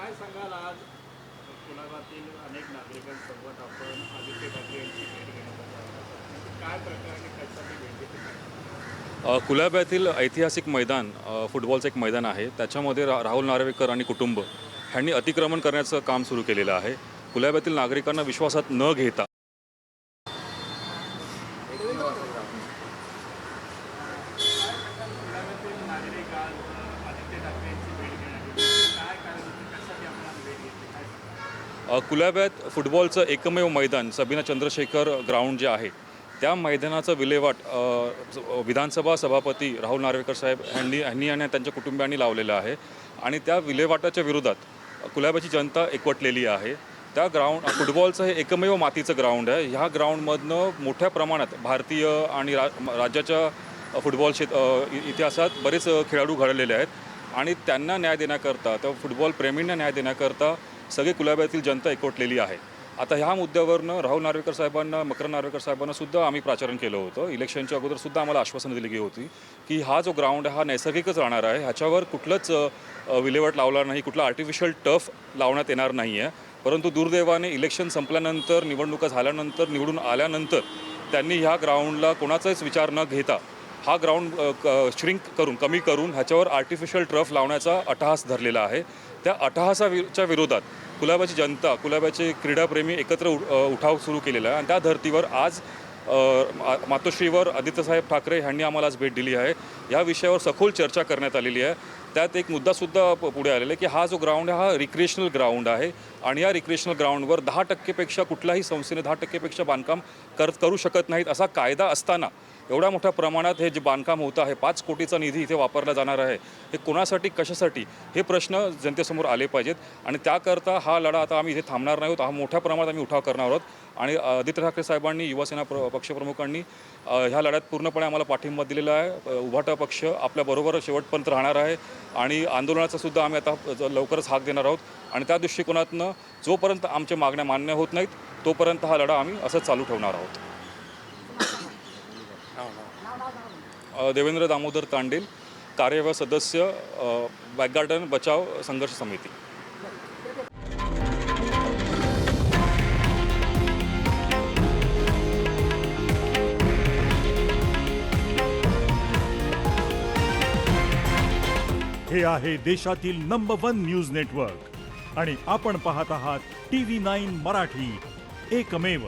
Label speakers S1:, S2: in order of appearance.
S1: काय सांगाल आज कुलाब्यातील अनेक नागरिकांसोबत आपण आदित्य ठाकरे यांची भेट घेण्यासाठी आहोत. काय प्रकारे कशासाठी भेट घेतली?
S2: कुलाब्यातील ऐतिहासिक मैदान फुटबॉलचं एक मैदान आहे. त्याच्यामध्ये राहुल नार्वेकर आणि कुटुंब ह्यांनी अतिक्रमण करण्याचं काम सुरू केलेलं आहे. कुलाब्यातील नागरिकांना विश्वासात न घेता
S1: कुलाब्यातील नागरिक आज आदित्य ठाकरे यांची भेट घेण्यासाठी काय कारण होतं? कशासाठी आपण आज भेट घेतली काय सांगाल?
S2: कुलाब्यात फुटबॉलचं एकमेव मैदान सबीना चंद्रशेखर ग्राउंड जे आहे त्या मैदानाचं विल्हेवाट विधानसभा सभापती राहुल नार्वेकर साहेब यांनी आणि त्यांच्या कुटुंबियांनी लावलेलं आहे. आणि त्या विल्हेवाटाच्या विरोधात कुलाब्याची जनता एकवटलेली आहे. त्या फुटबॉलचं हे एकमेव मातीचं ग्राउंड आहे. ह्या ग्राउंडमधनं मोठ्या प्रमाणात भारतीय आणि राज्याच्या फुटबॉल इतिहासात बरेच खेळाडू घडलेले आहेत. आणि त्यांना न्याय देण्याकरता त्या फुटबॉल प्रेमींना न्याय देण्याकरता सगळे कुलाब्यातील जनता एकवटलेली आहे. आता ह्या मुद्द्यावरनं राहुल नार्वेकर साहेबांना मकरंद नार्वेकर साहेबांना सुद्धा आम्ही प्राचारण केलं होतं. इलेक्शनच्या अगोदर सुद्धा आम्हाला आश्वासन दिली गेली होती की हा जो ग्राउंड हा नैसर्गिकच राहणार आहे. ह्याच्यावर कुठलंच विल्हेवाट लावला नाही, कुठला आर्टिफिशियल टर्फ लावण्यात येणार नाही आहे. परंतु दुर्दैवाने इलेक्शन संपल्यानंतर, निवडणुका झाल्यानंतर, निवडून आल्यानंतर त्यांनी ह्या ग्राउंडला कोणाचाच विचार न घेता हा ग्राउंड कमी करून ह्याच्यावर आर्टिफिशियल टर्फ लावण्याचा अट्टहास धरलेला आहे. त्या अट्टहासाच्या विरोधात कुलाब्याची जनता, कुलाब्याचे क्रीडाप्रेमी एकत्र उठाव सुरू केलेला आहे. आणि त्या धर्तीवर आज मातोश्रीवर आदित्यसाहेब ठाकरे यांनी आम्हाला आज भेट दिली आहे. या विषयावर सखोल चर्चा करण्यात आलेली आहे. त्यात एक मुद्दासुद्धा पुढे आलेला आहे की हा जो ग्राउंड आहे हा रिक्रिएशनल ग्राउंड आहे. आणि या रिक्रिएशनल ग्राउंडवर 10% कुठल्याही संस्थेने 10% बांधकाम करू शकत नाहीत असा कायदा असताना एवढ्या मोठ्या प्रमाणात हे जे बांधकाम होतं आहे, 5 कोटीचा निधी इथे वापरला जाणार आहे, हे कोणासाठी, कशासाठी, हे प्रश्न जनतेसमोर आले पाहिजेत. आणि त्याकरता हा लढा आता आम्ही इथे थांबणार नाही आहोत. हा मोठ्या प्रमाणात आम्ही उठाव करणार आहोत. आणि आदित्य ठाकरे साहेबांनी, युवासेना पक्षप्रमुखांनी ह्या लढ्यात पूर्णपणे आम्हाला पाठिंबा दिलेला आहे. उभाटा पक्ष आपल्याबरोबर शेवटपर्यंत राहणार आहे. आणि आंदोलनाचा सुद्धा आम्ही आता लवकरच हाक देणार आहोत. आणि त्या दृष्टिकोनातनं जोपर्यंत आमच्या मागण्या मान्य होत नाहीत तोपर्यंत हा लढा आम्ही असंच चालू ठेवणार आहोत. देवेंद्र दामोदर तांडेल, कार्यवाह सदस्य, बॅकगार्डन बचाव संघर्ष समिती.
S3: हे आहे देशातील नंबर 1 न्यूज नेटवर्क आणि आपण पाहत आहात TV9 मराठी, एकमेव.